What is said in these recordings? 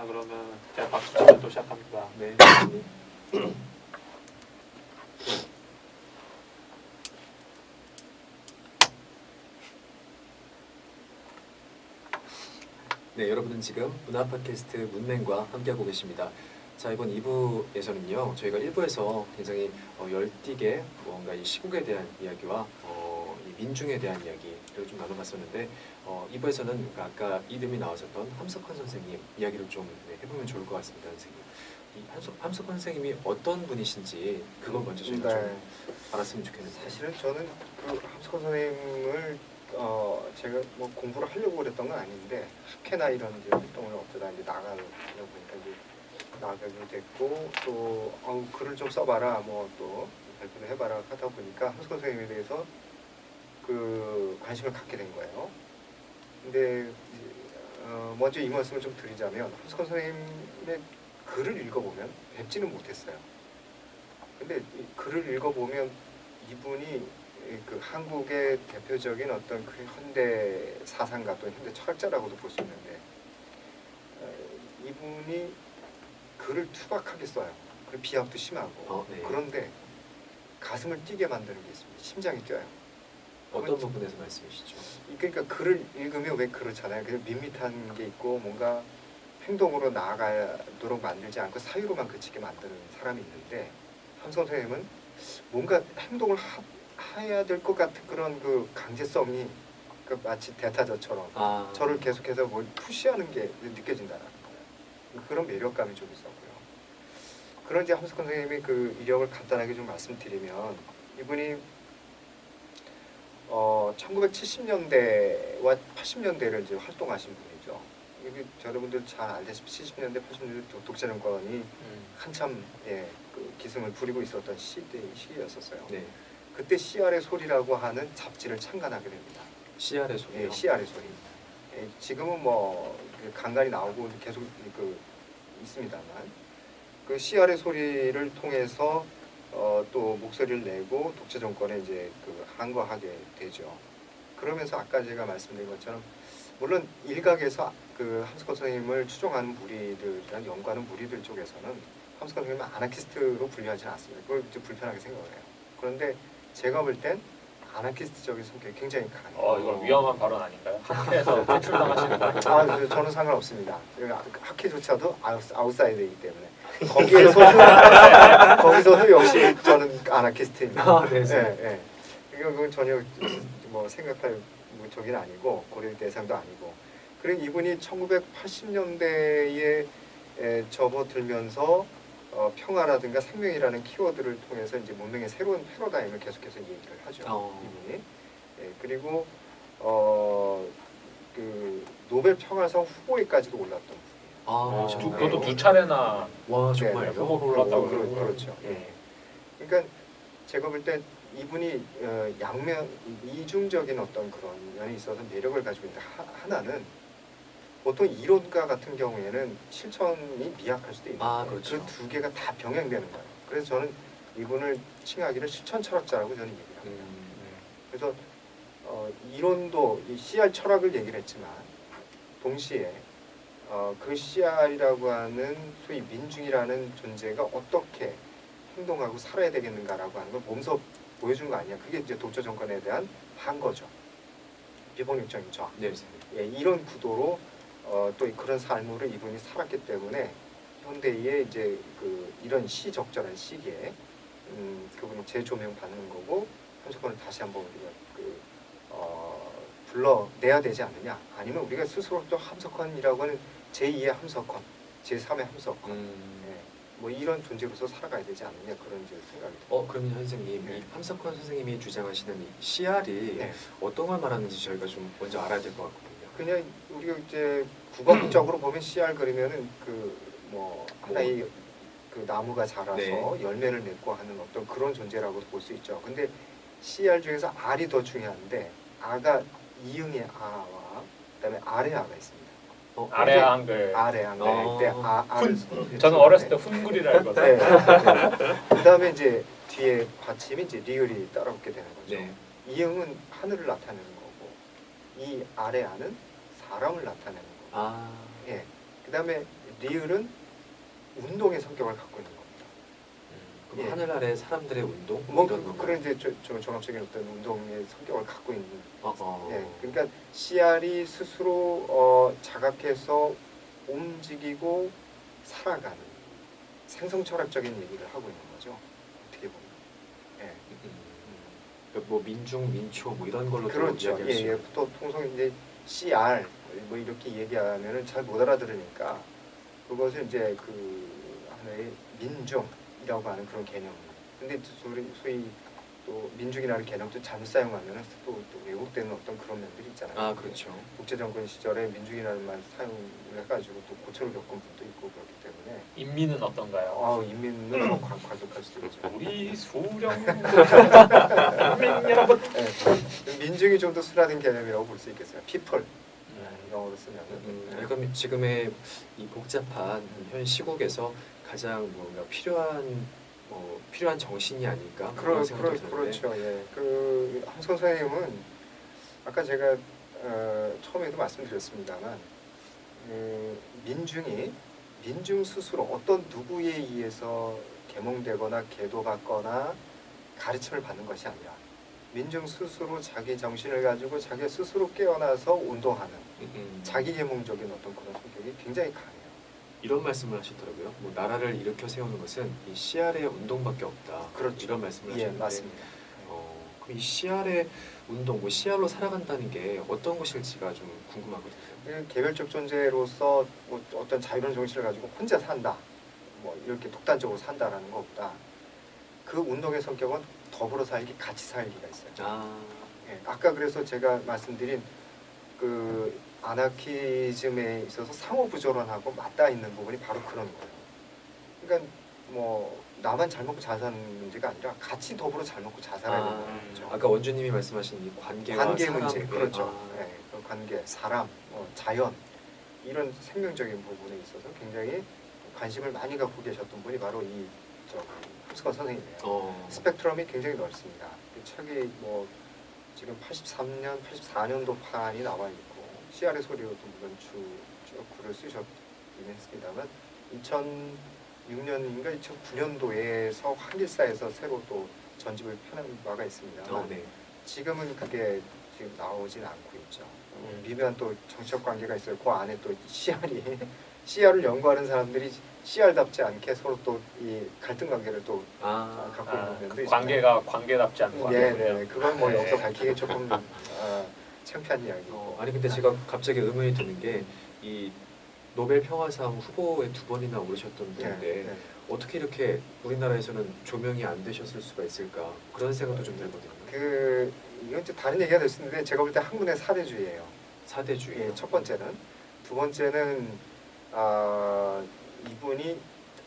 자, 그러면 제가 박수 치면 또 시작합니다. 네. 네, 여러분은 지금 문화 팟캐스트 문맹과 함께하고 계십니다. 자, 이번 2부에서는요, 저희가 1부에서 굉장히 열띠게 뭔가 이 시국에 대한 이야기와 이 민중에 대한 이야기를 좀 나눠봤었는데 2부에서는 아까 이름이 나왔었던 함석헌 선생님 이야기를 좀 해보면 좋을 것 같습니다, 선생님. 이 함석헌 선생님이 어떤 분이신지 그걸 먼저 저희가 좀 알았으면 좋겠는데. 사실은 저는 그 함석헌 선생님을 제가 뭐 공부를 하려고 그랬던 건 아닌데 학회나 이런 이제 활동을 어쩌다 이제 나가다 보니까 이제 나가게 됐고 또 글을 좀 써봐라 뭐 또 발표를 해봐라 하다 보니까 함석헌 선생님에 대해서 그 관심을 갖게 된 거예요. 근데 먼저 이 말씀을 좀 드리자면 함석헌 선생님의 글을 읽어보면 뵙지는 못했어요. 근데 이 글을 읽어보면 이분이 그 한국의 대표적인 어떤 그 현대 사상가 또는 현대 철학자라고도 볼 수 있는데 이분이 글을 투박하게 써요. 그리고 비약도 심하고 네. 그런데 가슴을 뛰게 만드는 게 있습니다. 심장이 뛰어요. 어떤 부분에서 말씀이시죠? 그러니까 글을 읽으면 왜 그렇잖아요. 그냥 밋밋한 게 있고 뭔가 행동으로 나아가도록 만들지 않고 사유로만 그치게 만드는 사람이 있는데 함석헌 선생님은 뭔가 행동을 해야 될 것 같은 그런 그 강제성이 그 마치 대타저처럼 저를 계속해서 뭘 푸시하는 게 느껴진다는 거예요. 그런 매력감이 좀 있었고요. 그런 이제 함석헌 선생님의 그 이력을 간단하게 좀 말씀드리면 이분이 1970년대와 80년대를 이제 활동하신 분이죠. 이게 여러분들 잘 알다시피 70년대, 80년대 독재 정권이 한참 그 기승을 부리고 있었던 시기였었어요. 네. 그때 CR의 소리라고 하는 잡지를 창간하게 됩니다. CR의 소리요? CR의 소리. 지금은 뭐 간간히 나오고 계속 그 있습니다만 그 CR의 소리를 통해서 또 목소리를 내고 독재 정권에 이제 그 항거하게 되죠. 그러면서 아까 제가 말씀드린 것처럼 물론 일각에서 그 함석헌 선생님을 추종하는 무리들이랑 연구하는 무리들 쪽에서는 함석헌 선생님을 아나키스트로 분류하지는 않습니다. 그걸 좀 불편하게 생각을 해요. 그런데 제가 볼 땐 아나키스트적인 성격이 굉장히 강해요. 이건 위험한 발언 아닌가요? 학회에서 퇴출당하시는 거 아니에요? 저는 상관없습니다. 학회조차도 아웃사이더이기 때문에 거기서도 역시 저는 아나키스트입니다. 네. 이건 전혀 뭐 생각할 적인 아니고 고려의 대상도 아니고. 그리고 이분이 1980년대에 접어들면서 평화라든가 생명이라는 키워드를 통해서 이제 문명의 새로운 패러다임을 계속해서 얘기를 하죠. 이분이. 그리고 그 노벨 평화상 후보에까지도 올랐던 분이에요. 그것도 두 차례나 정말요? 후보로 올랐다고 그렇죠. 그러니까 제가 볼 때 이분이 이중적인 어떤 그런 면에 있어서 매력을 가지고 있는데 하나는 보통 이론가 같은 경우에는 실천이 미약할 수도 있는데 그렇죠. 그 두 개가 다 병행되는 거예요. 그래서 저는 이분을 칭하기를 실천 철학자라고 저는 얘기를 합니다. 그래서 이론도 이 CR 철학을 얘기를 했지만 동시에 그 CR이라고 하는 소위 민중이라는 존재가 어떻게 행동하고 살아야 되겠는가라고 하는 걸 몸소 보여준 거 아니야. 그게 이제 독재 정권에 대한 항거죠. 비폭력적인 저항. 이런 구도로 또 그런 삶으로 이분이 살았기 때문에 현대의 이제 그 이런 시적절한 시기에 그분이 재조명 받는 거고 함석헌을 다시 한번 우리가 불러내야 되지 않느냐. 아니면 우리가 스스로 또 함석헌이라고 하는 제2의 함석헌, 제3의 함석헌 뭐 이런 존재로서 살아가야 되지 않느냐 그런 이제 생각이 듭니다. 그러면 선생님, 이 함석헌 선생님이 주장하시는 이 CR이 어떤 걸 말하는지 저희가 좀 먼저 알아야 될 것 같거든요. 그냥 우리가 이제 국어적으로 보면 CR 그리면은 그 뭐 하나의 그 나무가 자라서 열매를 맺고 하는 어떤 그런 존재라고 볼 수 있죠. 근데 CR 중에서 R이 더 중요한데 R가 이응의 R와 그다음에 아래 R가 있습니다. 아래 한글. 아래 한글 때 저는 어렸을 때 훈글이라 알거든요. 그다음에 이제 뒤에 받침이 이제 리을이 따라붙게 되는 거죠. 이응은 하늘을 나타내는 거고 이 아래 아는 사람을 나타내는 거고. 그다음에 리을은 운동의 성격을 갖고 있는 겁니다. 그럼 예. 하늘 아래 사람들의 운동 뭐 이런 건가요? 그런 이제 종합적인 어떤 운동의 성격을 갖고 있는. 어. 예, 그러니까 CR이 스스로 자각해서 움직이고 살아가는 생성 철학적인 얘기를 하고 있는 거죠. 어떻게 보면. 예. 그러니까 뭐 민중, 민초 뭐 이런 걸로 그렇죠. 이야기할 수 예, 있는. 또 통상 이제 CR 뭐 이렇게 얘기하면은 잘 못 알아들으니까 그것을 이제 그 하나의 민중이라고 하는 그런 개념. 근데 소위 또 민중이라는 개념도 잘못 사용하면은 또 왜곡되는 어떤 그런 면들이 있잖아요. 아 그렇죠. 독재 정권 시절에 민중이라는 말 사용해가지고 또 고초를 겪은 분도 있고 그렇기 때문에. 인민은 어떤가요? 인민은 뭐 과격할 수도 있죠. 우리 수령 인민 여러분. 네. 민중이 좀 더 순화된 개념이라고 볼 수 있겠어요. people 영어로 쓰면은. 그럼 지금의 이 복잡한 현 시국에서 가장 뭔가 필요한 정신이 아닐까 그런 생각도 드는데. 그렇죠. 예. 그 함선 선생님은 아까 제가 처음에도 말씀드렸습니다만 민중 스스로 어떤 누구에 의해서 계몽되거나 계도받거나 가르침을 받는 것이 아니라 민중 스스로 자기 정신을 가지고 자기 스스로 깨어나서 운동하는 자기 계몽적인 어떤 그런 성격이 굉장히 강해요. 이런 말씀을 하시더라고요. 뭐 나라를 일으켜 세우는 것은 이 CR의 운동밖에 없다. 그렇죠. 이런 말씀을 예, 하셨는데. 맞습니다. 그럼 이 CR의 운동, 뭐 CR로 살아간다는 게 어떤 것일지가 좀 궁금하거든요. 개별적 존재로서 뭐 어떤 자유로운 정신을 가지고 혼자 산다, 뭐 이렇게 독단적으로 산다라는 것보다 그 운동의 성격은 더불어 살기, 같이 살기가 있어요. 아까 그래서 제가 말씀드린 그 아나키즘에 있어서 상호부조론하고 맞닿아 있는 부분이 바로 그런 거예요. 그러니까 뭐 나만 잘 먹고 잘 사는 문제가 아니라 같이 더불어 잘 먹고 잘 살아야 되는 거죠. 아까 원주님이 말씀하신 이 관계 문제, 그렇죠. 네, 그 관계, 사람, 자연 이런 생명적인 부분에 있어서 굉장히 관심을 많이 갖고 계셨던 분이 바로 이 함스건 선생님이에요. 스펙트럼이 굉장히 넓습니다. 그 책이 뭐 지금 83년, 84년도 판이 나와 있고 CR의 소리로도 물론 쭉 글을 쓰셨긴 했습니다만 2006년인가 2009년도에서 한길사에서 새로 또 전집을 펴낸 바가 있습니다. 지금은 그게 지금 나오진 않고 있죠. 미묘한 또 정치적 관계가 있어요. 그 안에 또 CR을 연구하는 사람들이 CR답지 않게 서로 또 이 갈등 관계를 또 갖고 있는 면도 있습니다. 관계가 관계답지 않은 관계예요. 네, 그건 뭐 여기서 밝히기 조금 창피한 이야기고. 아니 근데 제가 갑자기 의문이 드는 게 이 노벨 평화상 후보에 2번이나 오르셨던 분인데 어떻게 이렇게 우리나라에서는 조명이 안 되셨을 수가 있을까 그런 생각도 좀 들거든요. 이건 이제 다른 얘기가 될 수 있는데 제가 볼 때 학문의 사대주의예요. 사대주의. 예, 첫 번째는. 두 번째는 이분이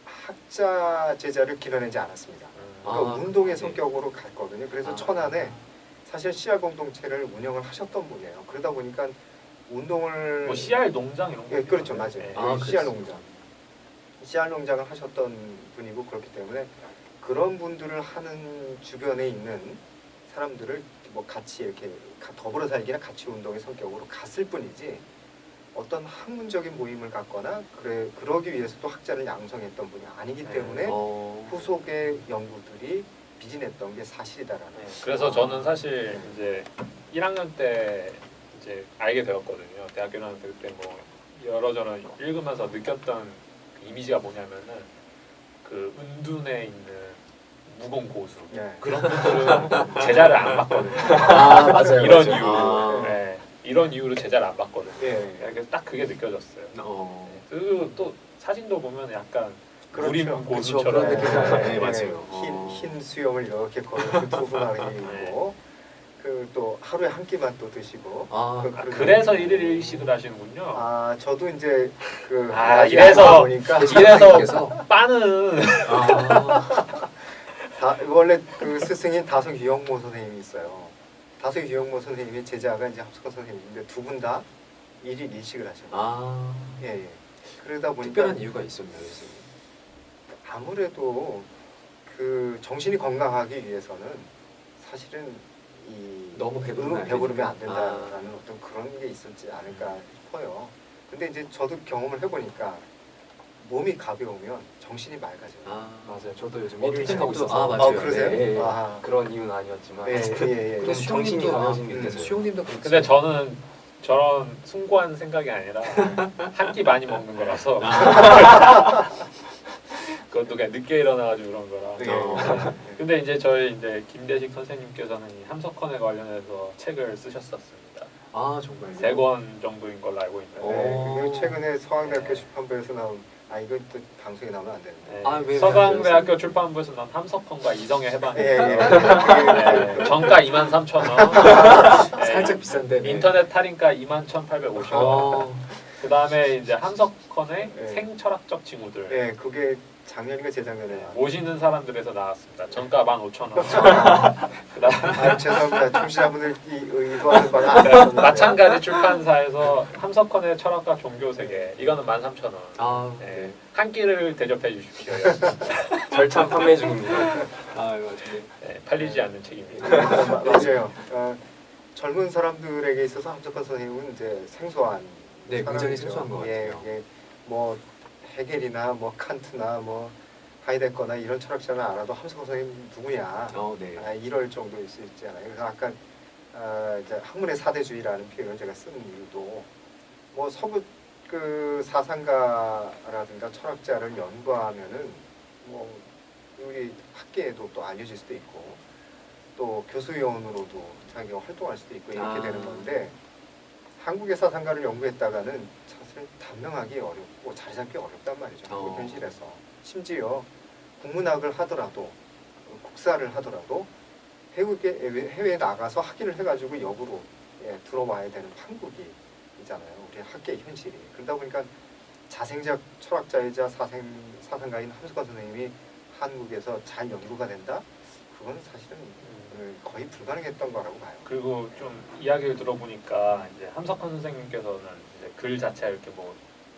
학자 제자를 길러내지 않았습니다. 그러니까 운동의 성격으로 갔거든요. 그래서 천안에 사실 CR 공동체를 운영을 하셨던 분이에요. 그러다 보니까 운동을 뭐 CR 농장 이런 거. 예, 그렇죠, 맞아요. CR 농장. CR 농장을 하셨던 분이고 그렇기 때문에 그런 분들을 하는 주변에 있는 사람들을 뭐 같이 이렇게 더불어 살기나 같이 운동의 성격으로 갔을 뿐이지 어떤 학문적인 모임을 갖거나 그러기 위해서 또 학자를 양성했던 분이 아니기 때문에 후속의 연구들이 비진했던 게 사실이다라는. 그래서 저는 사실 이제 1학년 때 이제 알게 되었거든요. 대학교 1학년 때 뭐 여러저러 읽으면서 느꼈던 그 이미지가 뭐냐면은 그 은둔에 있는 무공 고수 그런 분들은 제자를 안 받거든요. 맞아요. 이런 이유로. 이런 이유로 제자를 안 받거든요. 그래서 딱 그게 느껴졌어요. 그리고 또 사진도 보면 약간 무림 고수처럼 맞아요. 흰 수염을 이렇게 걸은 그 두 분 안에 있고 그 또 하루에 한 끼만 또 드시고. 그래서 1일 1식을 하시는군요. 저도 이제 이래서 빠는 원래 그 스승인 다속 유영모 선생님이 있어요. 다속 유영모 선생님의 제자가 이제 함스건 선생님인데 두 분 다 1일 1식을 하셨어요. 예. 그러다 보니까 특별한 이유가 있었나요, 선생님? 아무래도 그 정신이 건강하기 위해서는 사실은 너무 배부르면 안 된다라는 어떤 그런 게 있었지 않을까 싶어요. 근데 이제 저도 경험을 해보니까 몸이 가벼우면 정신이 맑아져요. 아, 맞아요. 저도 요즘 어, 일을 하고 테크닉도- 있어서 아, 맞아요. 그러세요? 네, 예. 아. 그런 이유는 아니었지만 예, 예, 예. 근데 좀 정신이 수용님도- 가벼워진 게 아, 느껴져요. 수용님도 그렇지. 근데 저는 저런 숭고한 생각이 아니라 한 끼 많이 먹는 거라서 그것도 그냥 늦게 일어나가지고 그런 거라. 예. 근데 이제 저희 이제 김대식 선생님께서는 이 함석헌에 관련해서 책을 쓰셨었습니다. 아 정말요? 3권 정도인 걸로 알고 있는데 오. 그리고 최근에 서강대학교 네. 출판부에서 나온 이거 또 방송에 나오면 안 되는데. 네, 아, 왜 서강대학교 출판부에서 난 함석헌과 이성의 해방이 예, 예. 네, 정가 23,000원, 네, 살짝 비싼데. 네. 인터넷 할인가 21,850원. 어, 그 다음에 이제 함석헌의 네. 생철학적 징후들. 예, 그게 작년인가 재작년에 나왔어요. 모시는 사람들에서 나왔습니다. 정가 15,000원. 그다음 죄송합니다. 청취자분들이 의도하는 바가 아니었는데. 마찬가지 출판사에서 함석헌의 철학과 종교 세계. 이거는 13,000원. 아, 네. 네. 한 끼를 대접해 주십시오. 절찬 판매 중입니다. 아, 이거 네. 네, 팔리지 않는 책입니다. 맞아요. 젊은 사람들에게 있어서 함석헌 선생님은 이제 생소한 네, 굉장히 사람이죠. 생소한 것 예, 같아요. 예, 뭐 헤겔이나 뭐 칸트나 뭐 하이데거나 이런 철학자는 알아도 함석헌 선생님 누구냐 네. 이럴 정도일 수 있잖아요. 그래서 아까 이제 학문의 사대주의라는 표현을 제가 쓴 이유도 뭐 서구 그 사상가라든가 철학자를 연구하면은 뭐 우리 학계에도 또 알려질 수도 있고 또 교수위원으로도 자기가 활동할 수도 있고 이렇게 되는 건데 한국의 사상가를 연구했다가는 사실 단명하기 어렵고 자리 잡기 어렵단 말이죠. 한국 현실에서. 심지어 국문학을 하더라도 국사를 하더라도 해외에 나가서 학위를 해가지고 역으로 들어와야 되는 판국이잖아요. 우리 학계의 현실이. 그러다 보니까 자생적 철학자이자 사상가인 함석헌 선생님이 한국에서 잘 연구가 된다? 그건 사실은 거의 불가능했던 거라고 봐요. 그리고 좀 이야기를 들어보니까 이제 함석헌 선생님께서는 이제 글 자체가 이렇게 뭐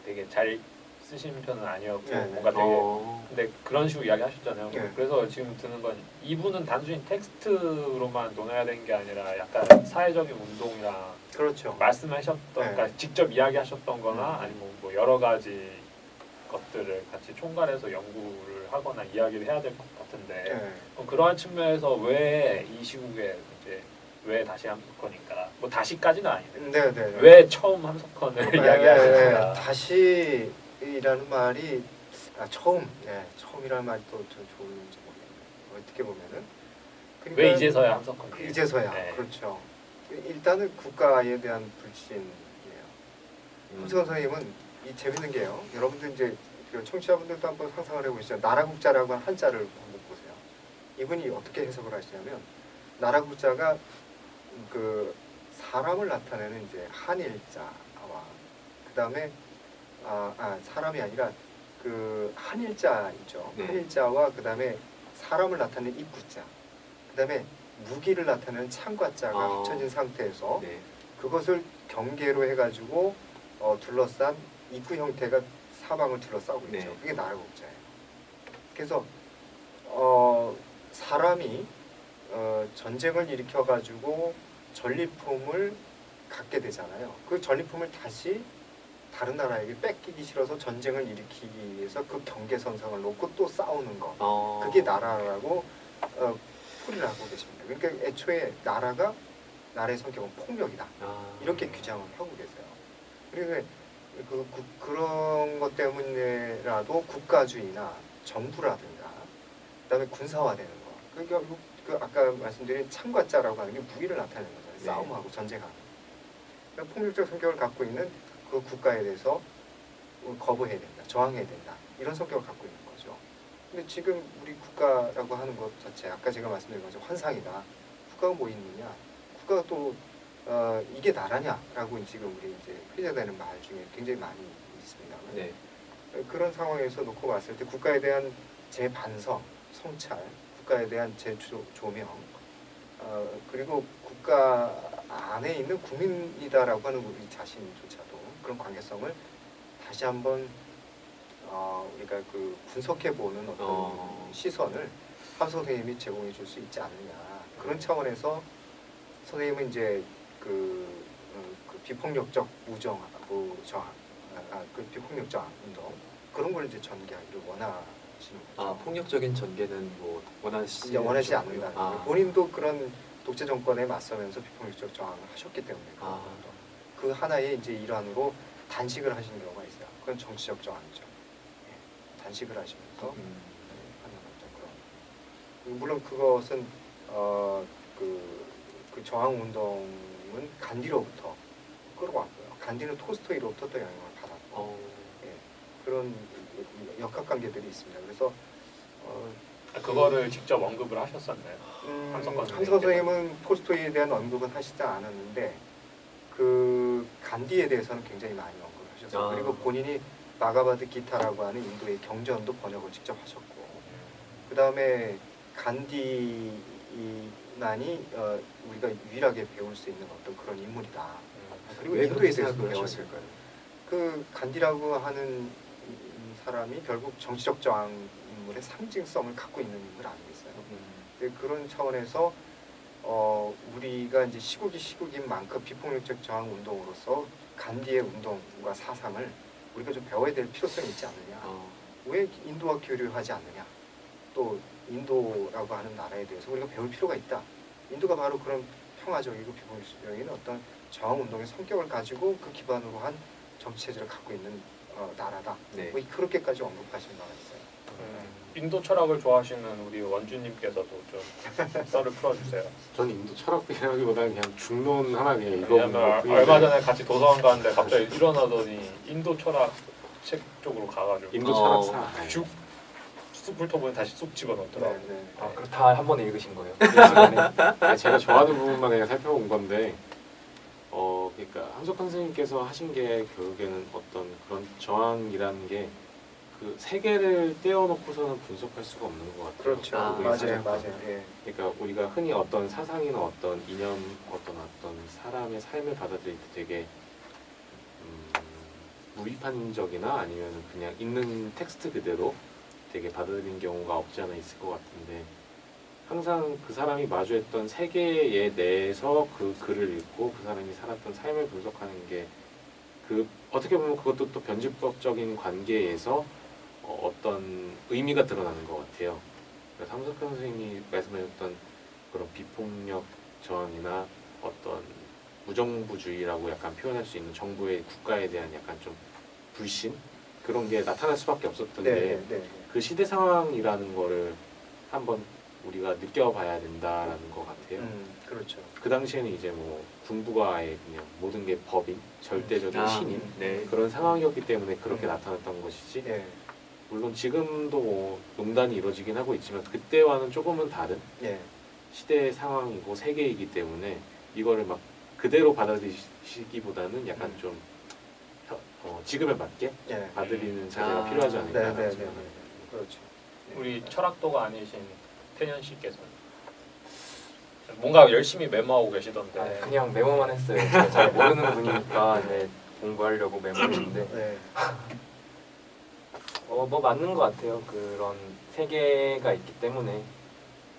되게 잘 쓰신 편은 아니었고 네, 네. 뭔가 되게 근데 그런 식으로 이야기하셨잖아요. 네. 그래서 지금 드는 건 이분은 단순히 텍스트로만 논해야 되는 게 아니라 약간 사회적인 운동이랑 그렇죠. 말씀하셨던 네. 그러니까 직접 이야기하셨던거나 아니면 뭐 여러 가지 것들을 같이 총괄해서 연구를 하거나 이야기를 해야 될 것 같은데 네. 그럼 그러한 측면에서 왜 이 시국에 이제 왜 다시 함석헌인가 뭐 다시까지는 아닌데 네. 왜 처음 함석헌을 이야기하시는가 다시라는 말이 처음이라는 말이 또 좋은지 모르겠네요. 어떻게 보면은 그러니까 왜 이제서야 함석헌 이제서야 네. 그렇죠. 일단은 국가에 대한 불신이에요. 함석헌 선생님은 이 재밌는 게요. 여러분들 이제 청취자분들도 한번 상상을 해보시죠. 나라국자라고 하는 한자를 한번 보세요. 이분이 어떻게 해석을 하시냐면 나라국자가 그 사람을 나타내는 이제 한일자와 그 다음에 사람이 아니라 그 한일자 있죠. 네. 한일자와 그 다음에 사람을 나타내는 입구자, 그 다음에 무기를 나타내는 창과자가 합쳐진 상태에서 네. 그것을 경계로 해가지고 둘러싼 입구 형태가 사방을 둘러싸고 있죠. 네. 그게 나라국자예요. 그래서 사람이 전쟁을 일으켜가지고 전리품을 갖게 되잖아요. 그 전리품을 다시 다른 나라에게 뺏기기 싫어서 전쟁을 일으키기 위해서 그 경계선상을 놓고 또 싸우는 것. 그게 나라라고 풀이를 하고 계십니다. 그러니까 애초에 나라의 성격은 폭력이다. 이렇게 규정을 하고 계세요. 그리고 그런 것 때문에라도 국가주의나 정부라든가 그다음에 군사화되는 거. 그러니까 아까 말씀드린 창과자라고 하는 게 무기를 나타내는 거잖아요. 네. 싸움하고 전쟁하는. 그러니까 폭력적 성격을 갖고 있는 그 국가에 대해서 거부해야 된다, 저항해야 된다 이런 성격을 갖고 있는 거죠. 근데 지금 우리 국가라고 하는 것 자체 아까 제가 말씀드린 것처럼 환상이다. 국가가 뭐 있느냐? 국가가 또 이게 나라냐라고 지금 우리 이제 회자되는 말 중에 굉장히 많이 있습니다. 네. 그런 상황에서 놓고 봤을 때 국가에 대한 재반성, 성찰, 국가에 대한 재조명, 그리고 국가 안에 있는 국민이다라고 하는 우리 자신조차도 그런 관계성을 다시 한번 우리가 분석해 보는 어떤 시선을 함석헌 선생님이 제공해 줄 수 있지 않느냐 그런 차원에서 선생님은 이제 그 비폭력적 무저항 그 비폭력 저항 운동 그런 걸 이제 전개하기를 원하시는 거죠. 아, 폭력적인 전개는 뭐 원하지 않는다는 아. 거예요. 본인도 그런 독재 정권에 맞서면서 비폭력적 저항을 하셨기 때문에 아. 그 하나의 이제 일환으로 단식을 하시는 경우가 있어요. 그건 정치적 저항이죠. 예, 단식을 하시면서 하는 어떤 그런. 물론 그것은 그 저항 운동은 간디로부터 끌어왔고요. 간디는 톨스토이로부터 또 영향을 받았고 예, 그런 역학관계들이 있습니다. 그래서 그거를 직접 언급을 하셨었나요? 함석헌 선생님은 톨스토이에 대한 언급은 하시지 않았는데 그 간디에 대해서는 굉장히 많이 언급을 하셨어요. 아. 그리고 본인이 마가바드 기타라고 하는 인도의 경전도 번역을 직접 하셨고 그 다음에 간디만이 우리가 유일하게 배울 수 있는 어떤 그런 인물이다. 그리고 왜 인도에 그렇게 대해서도 생각을 배웠어요. 하셨을까요? 그 간디라고 하는 사람이 결국 정치적 저항 인물의 상징성을 갖고 있는 인물 아니겠어요? 근데 그런 차원에서 우리가 이제 시국인 만큼 비폭력적 저항 운동으로서 간디의 운동과 사상을 우리가 좀 배워야 될 필요성이 있지 않느냐? 왜 인도와 교류하지 않느냐? 또 인도라고 하는 나라에 대해서 우리가 배울 필요가 있다. 인도가 바로 그런 평화적이고 비폭력적인 어떤 저항 운동의 성격을 가지고 그 기반으로 한 정치 체제를 갖고 있는 나라다. 네. 뭐 그렇게까지 언급하시는 바가 있어요. 인도 철학을 좋아하시는 우리 원주님께서도 좀 썰을 풀어주세요. 전 인도 철학이라기보다는 그냥 중론 하나 그냥 왜냐면 읽어본 얼마 전에 같이 도서관 갔는데 갑자기 일어나더니 인도 철학 책 쪽으로 가가지고 인도 철학사. 쑥 훑어보니 다시 쑥 집어넣더라고요. 네. 아, 그럼 다 한 번에 읽으신 거예요? 제가 좋아하는 부분만 그냥 살펴본 건데, 그러니까 함석헌 선생님께서 하신 게 결국에는 어떤 그런 저항이라는 게 그 세계를 떼어놓고서는 분석할 수가 없는 것 같아요. 그렇죠. 그게 맞아요. 예. 그러니까 우리가 흔히 어떤 사상이나 어떤 이념, 어떤 사람의 삶을 받아들일 때 되게 무비판적이나 아니면 그냥 읽는 텍스트 그대로 되게 받아들이는 경우가 없지 않아 있을 것 같은데, 항상 그 사람이 마주했던 세계에 대해서 그 글을 읽고 그 사람이 살았던 삶을 분석하는 게 그 어떻게 보면 그것도 또 변집법적인 관계에서 어떤 의미가 드러나는 것 같아요. 그래서 함석헌 선생님이 말씀하셨던 그런 비폭력 저항이나 어떤 무정부주의라고 약간 표현할 수 있는 정부의 국가에 대한 약간 좀 불신 그런 게 나타날 수밖에 없었던데 그 시대 상황이라는 거를 한번 우리가 느껴봐야 된다라는 것 같아요. 그렇죠. 그 당시에는 이제 뭐 군부가 아예 그냥 모든 게 법인, 절대적인 신인 네. 그런 상황이었기 때문에 그렇게 나타났던 것이지. 예. 물론 지금도 뭐 농단이 이루어지긴 하고 있지만 그때와는 조금은 다른 예. 시대의 상황이고 세계이기 때문에 이거를 막 그대로 받아들이시기보다는 약간 좀 지금에 맞게 예. 받아들이는 자세가 필요하지 않을까. 네. 그렇죠. 우리 철학도가 아니신 태년 씨께서는 뭔가 열심히 메모하고 계시던데. 아, 그냥 메모만 했어요. 제가 잘 모르는 분이니까 공부하려고 메모했는데 네. 뭐 맞는 것 같아요. 그런 세계가 있기 때문에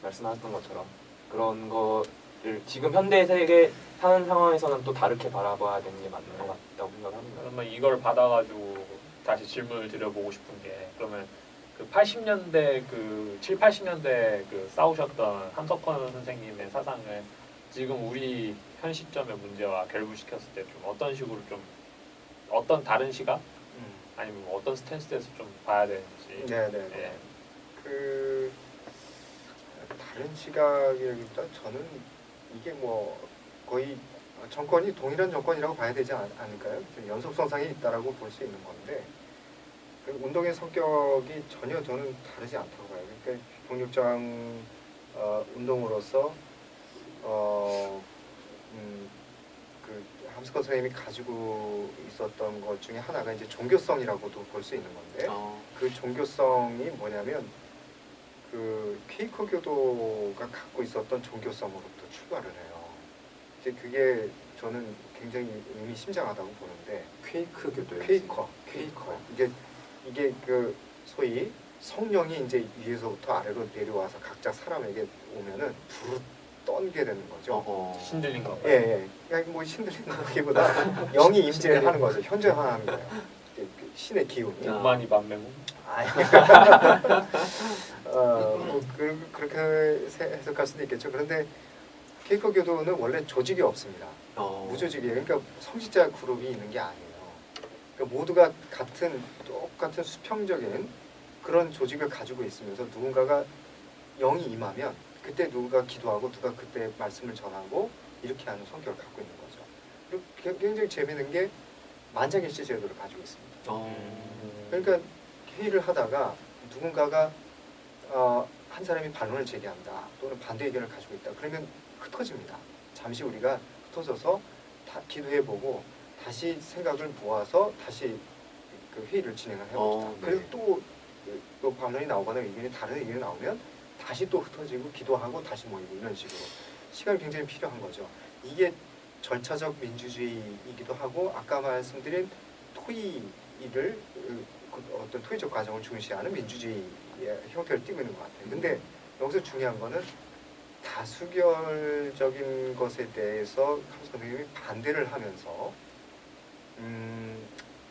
말씀하셨던 것처럼 그런 거를 지금 현대 세계 사는 상황에서는 또 다르게 바라봐야 되는 게 맞는 것 같다고 생각합니다. 그러면 이걸 받아가지고 다시 질문을 드려보고 싶은 게, 그러면 그 80년대 그 7, 80년대 그 싸우셨던 함석헌 선생님의 사상을 지금 우리 현 시점의 문제와 결부시켰을 때 좀 어떤 식으로 좀 어떤 다른 시각 아니면 뭐 어떤 스탠스에서 좀 봐야 되는지. 네네. 예. 그 다른 시각이라기보다 저는 이게 뭐 거의 정권이 동일한 정권이라고 봐야 되지 않을까요? 연속성상이 있다라고 볼 수 있는 건데 그 운동의 성격이 전혀 저는 다르지 않다고 봐요. 그러니까 폭력저항 운동으로서 그 함석헌 선생님이 가지고 있었던 것 중에 하나가 이제 종교성이라고도 볼 수 있는 건데 그 종교성이 뭐냐면 그 퀘이커 교도가 갖고 있었던 종교성으로부터 출발을 해요. 이제 그게 저는 굉장히 의미심장하다고 보는데 퀘이크 교도요. 퀘이커. 이게 그 소위 성령이 이제 위에서부터 아래로 내려와서 각자 사람에게 오면은 불을 떠게 되는 거죠. 신들린 거. 예. 그냥 뭐 신들린다기보다 영이 임재하는 거죠. 현재화하는 거예요. 신의 기운이. 많이 만매고. 뭐 그렇게 해석할 수도 있겠죠. 그런데 케이커 교도는 원래 조직이 없습니다. 무조직이에요. 그러니까 성직자 그룹이 있는 게 아니에요. 그러니까 모두가 똑같은 수평적인 그런 조직을 가지고 있으면서 누군가가 영이 임하면 그때 누군가 기도하고 누가 그때 말씀을 전하고 이렇게 하는 성격을 갖고 있는 거죠. 그리고 굉장히 재미있는 게 만장일치 제도를 가지고 있습니다. 그러니까 회의를 하다가 누군가가 한 사람이 반론을 제기한다 또는 반대 의견을 가지고 있다 그러면 흩어집니다. 잠시 우리가 흩어져서 기도해보고 다시 생각을 모아서 다시 그 회의를 진행을 해봅시다. 그리고 또 반론이 나오거나 다른 의견이 나오면 다시 또 흩어지고 기도하고 다시 모이고 이런 식으로 시간이 굉장히 필요한 거죠. 이게 절차적 민주주의이기도 하고 아까 말씀드린 토의를 어떤 토의적 과정을 중시하는 민주주의의 형태를 띠고 있는 것 같아요. 근데 여기서 중요한 거는 다수결적인 것에 대해서 카무스 선생님이 반대를 하면서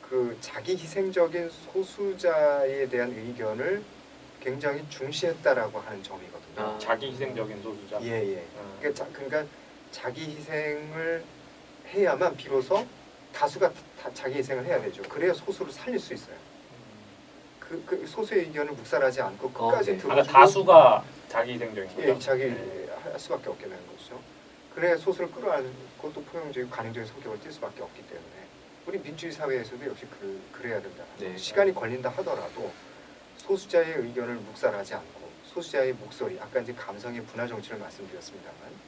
그 자기 희생적인 소수자에 대한 의견을 굉장히 중시했다라고 하는 점이거든요. 자기 희생적인 소수자. 예. 그러니까 자기 희생을 해야만 비로소 다수가 자기 희생을 해야 되죠. 그래야 소수를 살릴 수 있어요. 그 소수의 의견을 묵살하지 않고 끝까지 들어주고 그러니까 다수가 자기 희생적인 거죠. 예, 자기 할 수밖에 없게 되는 것이죠. 그래야 소수를 끌어안고 또 포용적이고 가능적인 성격을 띌 수밖에 없기 때문에 우리 민주주의 사회에서도 역시 그래야 된다. 시간이 걸린다 하더라도 소수자의 의견을 묵살하지 않고 소수자의 목소리, 아까 이제 감성의 분화 정치를 말씀드렸습니다만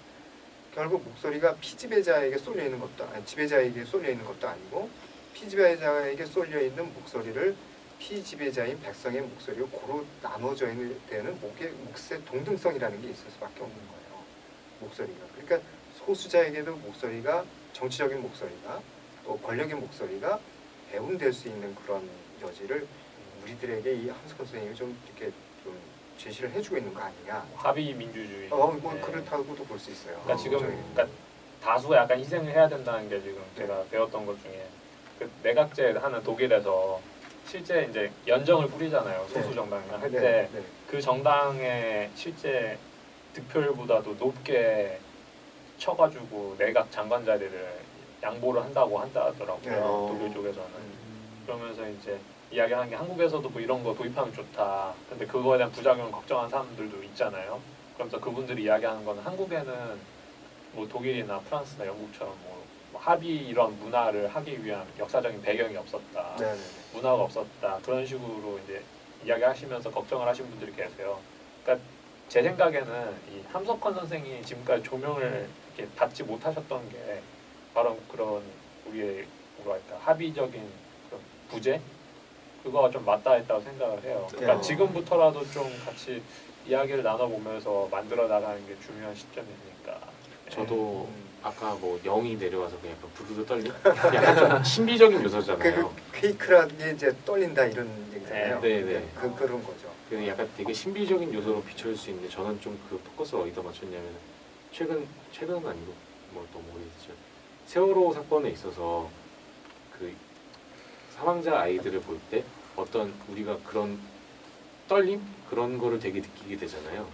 결국 목소리가 피지배자에게 쏠려 있는 것도 지배자에게 쏠려 있는 것도 아니고 피지배자에게 쏠려 있는 목소리를 피지배자인 백성의 목소리로 고루 나눠져 있는 데는 몫의 동등성이라는 게 있을 수밖에 없는 거예요. 목소리가. 그러니까 소수자에게도 목소리가 정치적인 목소리가 또 권력의 목소리가 배분될 수 있는 그런 여지를 우리들에게 이 함석헌 선생님이 좀 이렇게 좀 제시를 해주고 있는 거 아니냐. 합의 민주주의. 그렇다고도 볼 수 있어요. 그러니까 다수가 약간 희생을 해야 된다는 게 지금 제가 배웠던 것 중에 그 내각제 하는 독일에서 실제 이제 연정을 뿌리잖아요. 소수 정당이랑 할 때 그 정당의 실제 득표율보다도 높게 쳐가지고 내각 장관 자리를 양보를 한다고 한다더라고요. 독일 쪽에서는. 그러면서 이제 이야기하는 게 한국에서도 뭐 이런 거 도입하면 좋다. 근데 그거에 대한 부작용을 걱정하는 사람들도 있잖아요. 그러면서 그분들이 이야기하는 거는 한국에는 뭐 독일이나 프랑스나 영국처럼 뭐 합의 이런 문화를 하기 위한 역사적인 배경이 없었다. 문화가 없었다. 그런 식으로 이제 이야기하시면서 걱정을 하신 분들이 계세요. 그러니까 제 생각에는 이 함석헌 선생이 지금까지 조명을 이렇게 받지 못하셨던 게 바로 그런 우리의 뭐랄까 합의적인 그런 부재 그거가 좀 맞닿아있다고 생각을 해요. 그러니까 지금부터라도 좀 같이 이야기를 나눠보면서 만들어 나가는 게 중요한 시점이니까. 저도 아까 뭐 영이 내려와서 그냥 약간 부르르 떨림? 약간 좀 신비적인 요소잖아요. 퀘이크라는 게 이제 떨린다 이런 얘기잖아요. 네. 그런 거죠. 그 약간 되게 신비적인 요소로 비춰질 수 있는데 저는 좀 그 포커스를 어디다 맞췄냐면 최근은 아니고 뭐 너무 오래됐죠. 세월호 사건에 있어서 그 사망자 아이들을 볼 때 어떤 우리가 그런 떨림? 그런 거를 되게 느끼게 되잖아요.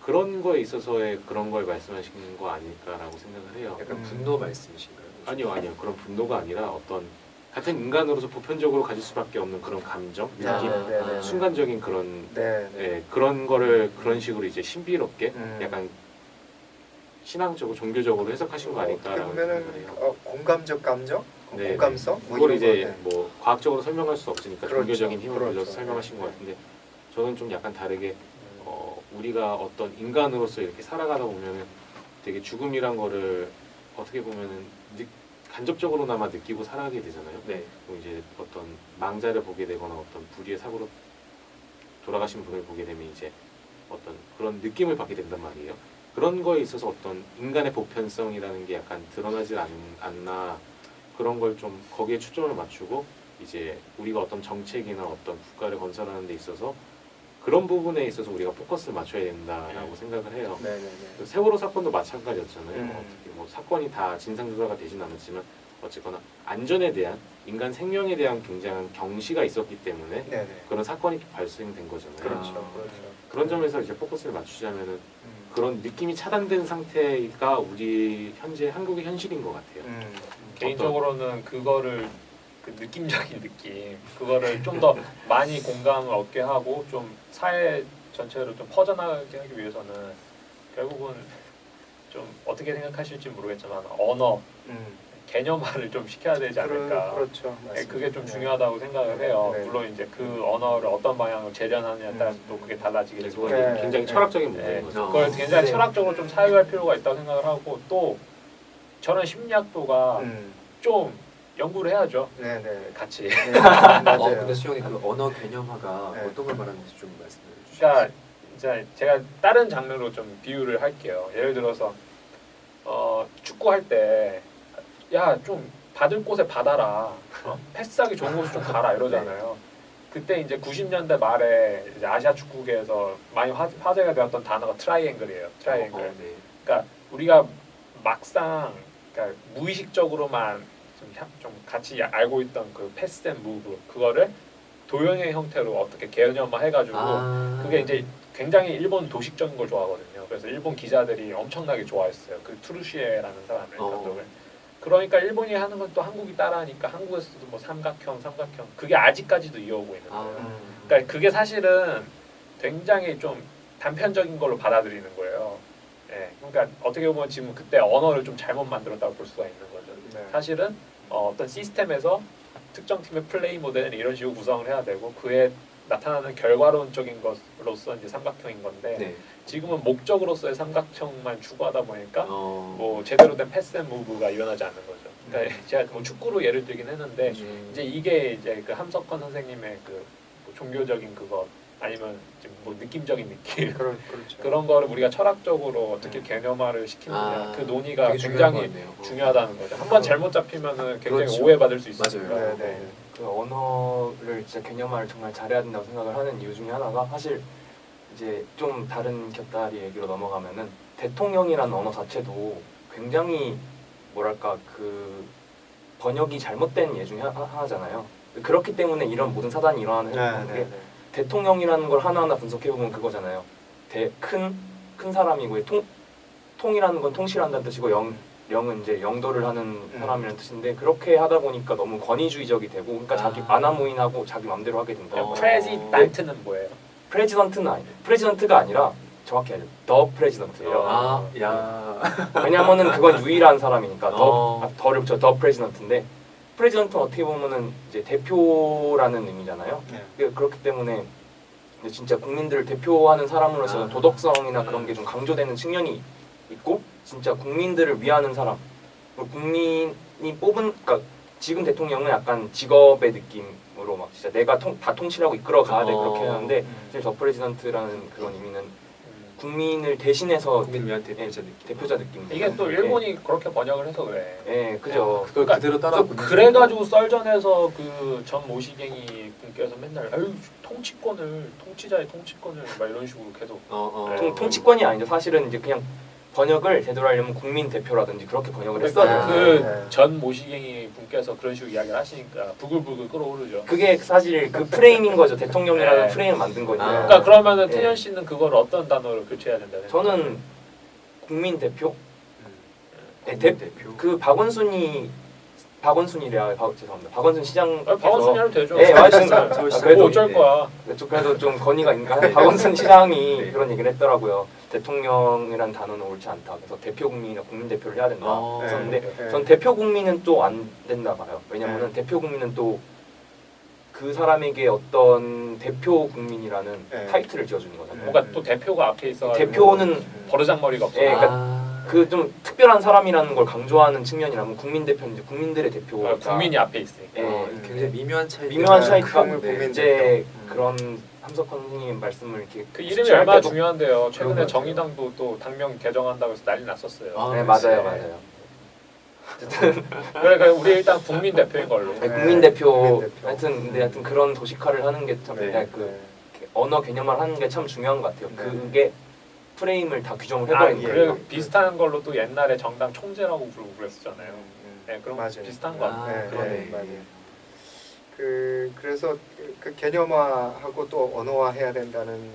그런 거에 있어서의 그런 걸 말씀하시는 거 아닐까라고 생각을 해요. 약간 분노 말씀이신가요? 아니요. 그런 분노가 아니라 어떤 같은 인간으로서 보편적으로 가질 수밖에 없는 그런 감정, 느낌, 순간적인 그런 그런 거를 그런 식으로 이제 신비롭게 약간 신앙적으로 종교적으로 해석하신 거 아닐까라고 생각을 해요. 공감적 감정, 공감성. 그걸 이제 뭐 과학적으로 설명할 수 없으니까 종교적인 힘을 빌려서 설명하신 것 같은데 저는 좀 약간 다르게 우리가 어떤 인간으로서 이렇게 살아가다 보면은 되게 죽음이란 거를 어떻게 보면은 간접적으로나마 느끼고 살아가게 되잖아요. 그리고 이제 어떤 망자를 보게 되거나 어떤 불의의 사고로 돌아가신 분을 보게 되면 이제 어떤 그런 느낌을 받게 된단 말이에요. 그런 거에 있어서 어떤 인간의 보편성이라는 게 약간 드러나지 않나 그런 걸 좀 거기에 초점을 맞추고 이제 우리가 어떤 정책이나 어떤 국가를 건설하는 데 있어서 그런 부분에 있어서 우리가 포커스를 맞춰야 된다라고 생각을 해요. 세월호 사건도 마찬가지였잖아요. 어떻게 뭐 사건이 다 진상조사가 되진 않았지만 어쨌거나 안전에 대한 인간 생명에 대한 굉장한 경시가 있었기 때문에 네네. 그런 사건이 발생된 거잖아요. 그렇죠. 아. 그렇죠. 그런 점에서 이제 포커스를 맞추자면은 음. 그런 느낌이 차단된 상태가 우리 현재 한국의 현실인 것 같아요. 개인적으로는 그거를 그 느낌적인 느낌 그거를 좀 더 많이 공감을 얻게 하고 좀 사회 전체로 좀 퍼져나가게 하기 위해서는 결국은 좀 어떻게 생각하실지 모르겠지만 언어 개념화를 좀 시켜야 되지 않을까. 그렇죠. 네, 맞습니다. 그게 좀 중요하다고 생각을 해요. 네. 물론 이제 그 언어를 어떤 방향으로 재련하느냐에 따라서 또 그게 달라지겠지만 그건 네. 굉장히 네. 철학적인 네, 문제인 거죠. 그걸 굉장히 네. 철학적으로 좀 사유할 필요가 있다고 생각을 하고 또 저는 심리학도가 좀 연구를 해야죠. 네네. 같이. 네, 맞아요. 근데 수영이 그 언어 개념화가 네. 어떤 걸 말하는지 좀 말씀해 주시죠. 그러니까 이제 제가 다른 장르로 좀 비유를 할게요. 예를 들어서 축구할 때 야 좀 받을 곳에 받아라. 패스하기 좋은 곳에 좀 가라 이러잖아요. 그때 이제 90년대 말에 이제 아시아 축구계에서 많이 화제가 되었던 단어가 트라이앵글이에요. 트라이앵글. 네. 그러니까 우리가 막상 그러니까 무의식적으로만 좀 같이 알고 있던 그 패스 앤 무브 그거를 도형의 형태로 어떻게 개념화 해가지고 그게 이제 굉장히 일본 도식적인 걸 좋아하거든요. 그래서 일본 기자들이 엄청나게 좋아했어요. 그 투르시에라는 사람을 감독을. 그러니까 일본이 하는 건 또 한국이 따라하니까 한국에서도 뭐 삼각형 그게 아직까지도 이어오고 있는 거예요. 그러니까 그게 사실은 굉장히 좀 단편적인 걸로 받아들이는 거예요. 예, 그러니까 어떻게 보면 지금 그때 언어를 좀 잘못 만들었다고 볼 수가 있는 거죠. 네. 사실은 어떤 시스템에서 특정 팀의 플레이 모델은 이런 식으로 구성을 해야 되고 그에 나타나는 결과론적인 것으로서 이제 삼각형인 건데 네. 지금은 목적으로서의 삼각형만 추구하다 보니까 뭐 뭐 제대로 된 패스 앤 무브가 일어나지 않는 거죠. 그러니까 제가 뭐 축구로 예를 들긴 했는데 이제 이게 이제 그 함석헌 선생님의 그 뭐 종교적인 그거 아니면 지금 뭐 느낌적인 느낌 그렇죠. 그런 거를 우리가 철학적으로 어떻게 개념화를 시키느냐 그 논의가 되게 중요한 굉장히 것 같네요. 중요하다는 거죠. 한번 잘못 잡히면은 굉장히 그렇죠. 오해받을 수 있으니까. 맞아요. 네. 그 언어를 진짜 개념화를 정말 잘해야 된다고 생각을 하는 이유 중에 하나가 사실 이제 좀 다른 곁다리 얘기로 넘어가면은 대통령이라는 언어 자체도 굉장히 뭐랄까 그 번역이 잘못된 예 중에 하나잖아요. 그렇기 때문에 이런 모든 사단이 일어나는 게 대통령이라는 걸 하나하나 분석해 보면 그거잖아요. 큰 사람이고 통이라는 건 통치한다는 뜻이고 영은 이제 영도를 하는 사람이라는 뜻인데 그렇게 하다 보니까 너무 권위주의적이 되고 그러니까 자기 아나무인하고 자기 맘대로 하게 된다. 프레지던트는 뭐예요? 프레지던트가 아니라 정확히 알죠. 더 프레지던트예요. 야. 왜냐면은 그건 유일한 사람이니까 더를 붙여 더 프레지던트인데 프레지던트는 어떻게 보면은 이제 대표라는 의미잖아요. 그렇기 때문에 진짜 국민들을 대표하는 사람으로서 도덕성이나 그런 게 좀 강조되는 측면이 있고 진짜 국민들을 위하는 사람 국민이 뽑은 그러니까 지금 대통령은 약간 직업의 느낌으로 막 진짜 내가 다 통치하고 이끌어 가야 돼 그렇게 하는데 사실 더 프레지던트라는 그런 의미는 국민을 대신해서 국민 위한 대표자 느낌. 이게 또 일본이 그렇게 번역을 해서 그래. 예, 그죠. 그걸 그대로 따라하고 있는 그래가지고 썰전에서 그 전 모시갱이 분께서 맨날 아유 통치자의 통치권을 막 이런 식으로 계속 통치권이 아니죠. 사실은 이제 그냥 번역을 제대로 하려면 국민 대표라든지 그렇게 번역을 했어야 돼요. 그 전 모시갱이 분께서 그런 식으로 이야기를 하시니까 부글부글 끓어오르죠. 그게 사실 그 프레임인 거죠. 대통령이라는 프레임을 만든 거죠. 그러니까 그러면은 태현 씨는 그걸 어떤 단어로 교체해야 된다 생각해요? 저는 국민 대표. 대표. 그 박원순이래요. 죄송합니다. 박원순 시장께서 박원순이 하면 되죠. 네, 맞아요. 그래도 어쩔 거야. 그래도 좀 건의가 있는가? 박원순 시장이 그런 얘기를 했더라고요. 대통령이란 단어는 옳지 않다. 그래서 대표 국민이나 국민 대표를 해야 된다. 그런데 전 대표 국민은 또 안 된다 봐요. 왜냐면은 대표 국민은 또 그 사람에게 어떤 대표 국민이라는 타이틀을 지어주는 거잖아요. 뭔가 또 대표가 앞에 있어. 대표는 버르장머리가 없어. 그러니까 그 좀 특별한 사람이라는 걸 강조하는 측면이라면 국민 대표는 이제 국민들의 대표. 국민이 앞에 있으니까. 굉장히 미묘한 차이. 미묘한 차이가 국민 이제 그런 함석헌 선생님 말씀을 이렇게 그 이름이 얼마나 중요한데요. 최근에 정의당도 또 당명 개정한다고 해서 난리 났었어요. 네, 맞아요. 그러니까 우리 일단 국민 대표인 걸로. 국민 대표. 하여튼 그런 도식화를 하는 게 참 언어 개념화를 하는 게 참 중요한 것 같아요. 그게 프레임을 다 규정을 해버리는 거예요. 비슷한 걸로 또 옛날에 정당 총재라고 부르고 그랬었잖아요. 네, 그런 맞아요. 비슷한 것 같아요. 네, 그러네. 네, 맞아요. 그래서 그 개념화하고 또 언어화해야 된다는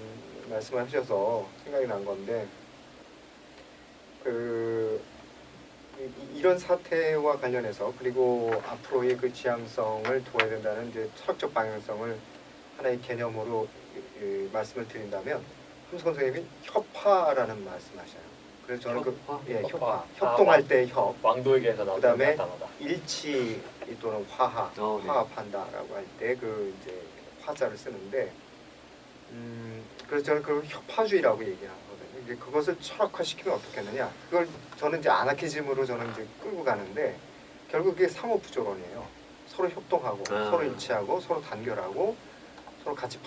말씀을 하셔서 생각이 난 건데 이런 사태와 관련해서 그리고 앞으로의 그 지향성을 둬야 된다는 이제 철학적 방향성을 하나의 개념으로 말씀을 드린다면 함수건 선생님이 협화라는 말씀하셔요. 그래서 저는 협화? 협화. 협동할 때 협. 왕도에게서 나온 그다음에 단어다. 일치 또는 화합, 네. 화합한다라고 할 때 그 이제 화자를 쓰는데 그래서 저는 그걸 협화주의라고 얘기를 하거든요. 이제 그것을 철학화시키면 어떻겠느냐? 그걸 저는 이제 아나키즘으로 저는 이제 끌고 가는데 결국 그게 상호부조론이에요. 서로 협동하고 서로 일치하고 서로 단결하고 서로 같이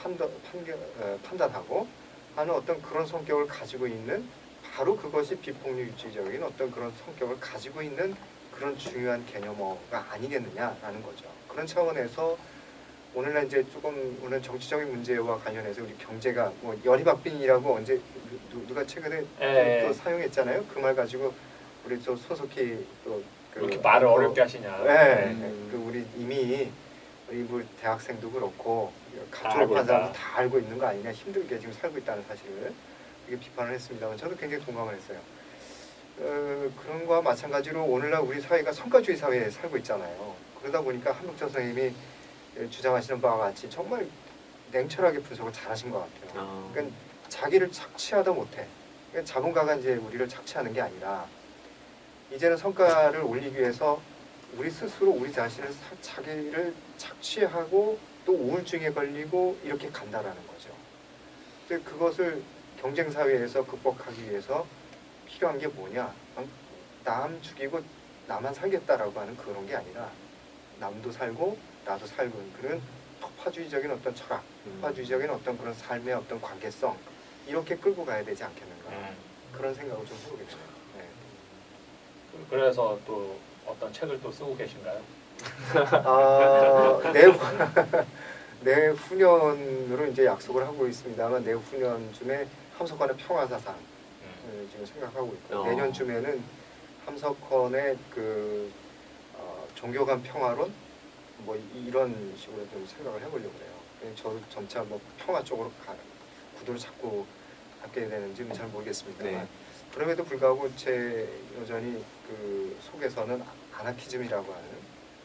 판단하고 하는 어떤 그런 성격을 가지고 있는 바로 그것이 비폭력주의적인 어떤 그런 성격을 가지고 있는 그런 중요한 개념어가 아니겠느냐라는 거죠. 그런 차원에서 오늘날 이제 조금 오늘 정치적인 문제와 관련해서 우리 경제가 뭐 열희박빙이라고 언제 누가 최근에 또 사용했잖아요. 그 말 가지고 우리 또 손석희 또 왜 이렇게 말을 어렵게 하시냐. 네, 그 우리 이미 우리 뭐 대학생도 그렇고 졸업한 사람도 다 알고 있는 거 아니냐, 힘들게 지금 살고 있다는 사실을 이게 비판을 했습니다만 저도 굉장히 동감을 했어요. 그런 거와 마찬가지로 오늘날 우리 사회가 성과주의 사회에 살고 있잖아요. 그러다 보니까 한국철 선생님이 주장하시는 바와 같이 정말 냉철하게 분석을 잘하신 것 같아요. 그러니까 자기를 착취하다 못해. 그러니까 자본가가 이제 우리를 착취하는 게 아니라 이제는 성과를 올리기 위해서 우리 스스로 우리 자신을 자기를 착취하고 또 우울증에 걸리고 이렇게 간다라는 거죠. 그래서 그것을 경쟁 사회에서 극복하기 위해서 필요한 게 뭐냐? 남 죽이고 나만 살겠다라고 하는 그런 게 아니라 남도 살고 나도 살고 그런 협화주의적인 어떤 철학, 협화주의적인 어떤 그런 삶의 어떤 관계성 이렇게 끌고 가야 되지 않겠는가 그런 생각을 좀 해보게 돼요. 네. 그래서 또 어떤 책을 또 쓰고 계신가요? 내후년으로 이제 약속을 하고 있습니다만 내후년쯤에 함석헌의 평화사상 지금 생각하고 있고 내년쯤에는 함석헌의 그 종교 간 평화론 뭐 이런 식으로 좀 생각을 해보려고 해요. 저도 점차 뭐 평화 쪽으로 구도를 자꾸 갖게 되는지는 잘 모르겠습니다만 네. 그럼에도 불구하고 제 여전히 그 속에서는 아나키즘이라고 하는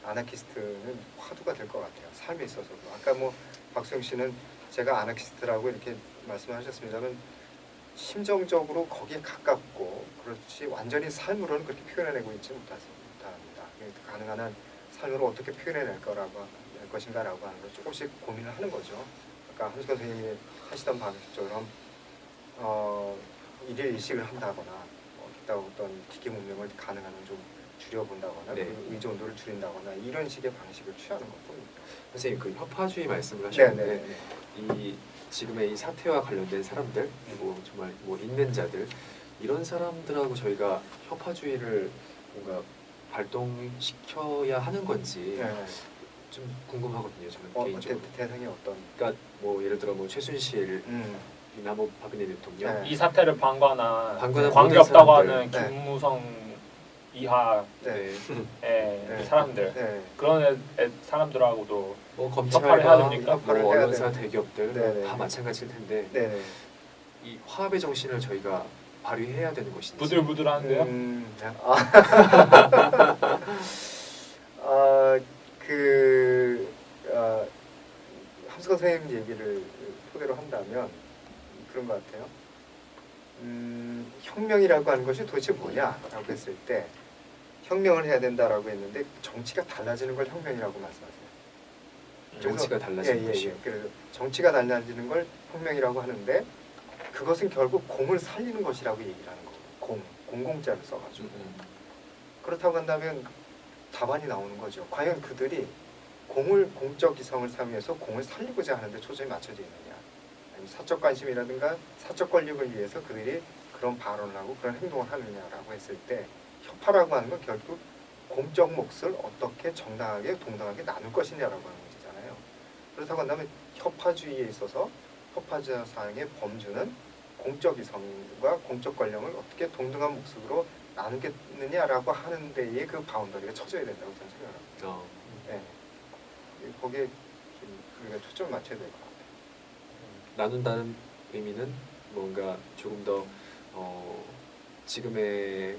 아나키스트는 화두가 될 것 같아요. 삶에 있어서도. 아까 뭐 박수영 씨는 제가 아나키스트라고 이렇게 말씀하셨습니다만 심정적으로 거기에 가깝고 그렇지 완전히 삶으로는 그렇게 표현해내고 있지 못합니다. 가능한 한 삶으로 어떻게 표현해낼 것인가라고 하는 걸 조금씩 고민을 하는 거죠. 아까 함수건 선생님이 하시던 방식처럼 일일 일식을 한다거나 어떤 기계 문명을 가능한 한 좀 줄여본다거나 네. 그 의존도를 줄인다거나 이런 식의 방식을 취하는 것뿐입니다. 선생님 그 협화주의 말씀을 하셨는데 네네. 이 지금의 이 사태와 관련된 사람들 그리고 정말 뭐 있는 자들 이런 사람들하고 저희가 협화주의를 뭔가 발동시켜야 하는 건지 네. 좀 궁금하거든요. 저는 개인적으로. 대상이 어떤? 그러니까 뭐 예를 들어 뭐 최순실 이나 뭐 박근혜 대통령 네. 이 사태를 방관한 모든 관계 없다고 사람들. 하는 네. 김무성 이하 네. 의 사람들 네. 그런 사람들하고도 뭐 협파를 검찰과 해야 됩니까? 협파를 뭐 해야 언론사 되는- 대기업들 네네. 다 마찬가지일 텐데 네. 이 화합의 정신을 저희가 발휘해야 되는 것인지 부들부들한데요. 함수건 선생님 얘기를 토대로 한다면 그런 것 같아요. 혁명이라고 하는 것이 도대체 뭐냐라고 했을 때 혁명을 해야 된다라고 했는데 정치가 달라지는 걸 혁명이라고 말씀하세요. 정치가 달라지는 것이 그래서 정치가 달라지는 걸 혁명이라고 하는데 그것은 결국 공을 살리는 것이라고 얘기를 하는 거고 공공자를 써가지고 그렇다고 한다면 답안이 나오는 거죠. 과연 그들이 공적 이성을 사용해서 공을 살리고자 하는데 초점이 맞춰져 있느냐 아니면 사적 관심이라든가 사적 권력을 위해서 그들이 그런 발언을 하고 그런 행동을 하느냐라고 했을 때 협파라고 하는 건 결국 공적 몫을 어떻게 정당하게 동등하게 나눌 것이냐라고 하는 문제잖아요. 그렇다고 한다면 협파주의에 있어서 협파자상의 범주는 공적 이성과 공적 권력을 어떻게 동등한 몫으로 나누겠느냐라고 하는 데에 그 바운더리가 쳐져야 된다고 저는 생각합니다. 네. 거기에 좀 우리가 초점을 맞춰야 될 것 같아요. 나눈다는 의미는 뭔가 조금 더 지금의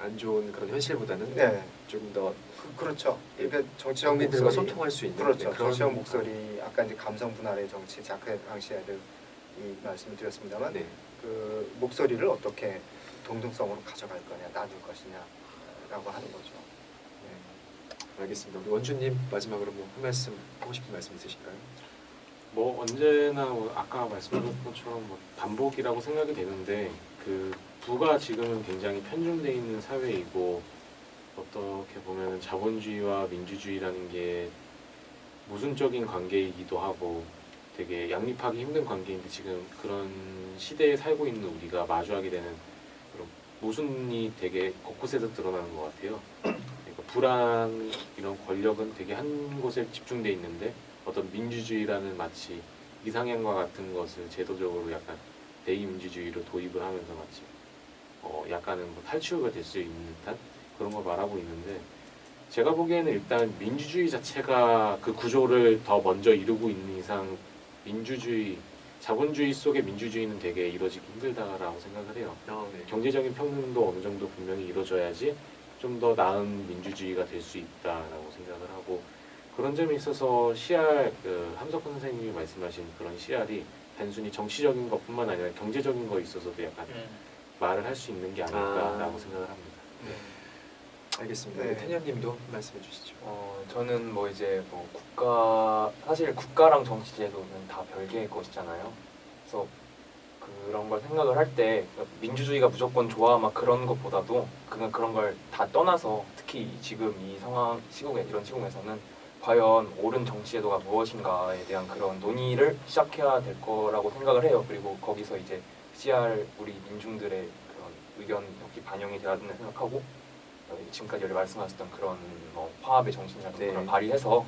안 좋은 그런 현실보다는 네. 조금 더 그렇죠. 그러니까 정치적 국민들과 목소리, 소통할 수 있는 그렇죠. 그런 정치적 목소리, 아까 이제 감성 분할의 정치 자크 당시에도 이 말씀을 드렸습니다만 네. 그 목소리를 어떻게 동등성으로 가져갈 거냐, 나눌 것이냐라고 하는 거죠. 알겠습니다. 우리 원주님 마지막으로 뭐 한 말씀 하고 싶은 말씀 있으실까요? 뭐 언제나 뭐 아까 말씀드렸던 것처럼 뭐 반복이라고 생각이 되는데 그 부가 지금은 굉장히 편중돼 있는 사회이고 어떻게 보면 자본주의와 민주주의라는 게 모순적인 관계이기도 하고 되게 양립하기 힘든 관계인데 지금 그런 시대에 살고 있는 우리가 마주하게 되는 그런 모순이 되게 곳곳에서 드러나는 것 같아요. 그러니까 부랑 이런 권력은 되게 한 곳에 집중돼 있는데 어떤 민주주의라는 마치 이상향과 같은 것을 제도적으로 약간 대의민주주의로 도입을 하면서 마치 약간은 뭐 탈취가 될 수 있는 듯한 그런 걸 말하고 있는데 제가 보기에는 일단 민주주의 자체가 그 구조를 더 먼저 이루고 있는 이상 민주주의, 자본주의 속의 민주주의는 되게 이루어지기 힘들다라고 생각을 해요. 네. 경제적인 평등도 어느 정도 분명히 이루어져야지 좀 더 나은 민주주의가 될 수 있다라고 생각을 하고 그런 점에 있어서 CR 그 함석헌 선생님이 말씀하신 그런 CR이 단순히 정치적인 것뿐만 아니라 경제적인 거에 있어서도 약간 말을 할 수 있는 게 아닐까라고 생각을 합니다. 알겠습니다. 네. 태녀님도 말씀해 주시죠. 저는 뭐 이제 뭐 사실 국가랑 정치 제도는 다 별개의 것이잖아요. 그래서 그런 걸 생각을 할 때 민주주의가 무조건 좋아 막 그런 것보다도 그런 걸 다 떠나서 특히 지금 이 상황 이런 시국에서는 과연 옳은 정치 제도가 무엇인가에 대한 그런 논의를 시작해야 될 거라고 생각을 해요. 그리고 거기서 이제 CR 우리 민중들의 그런 의견이 반영이 돼야 된다고 생각하고 지금까지 말씀하셨던 그런 뭐 화합의 정신이라든가 네. 그런 발휘해서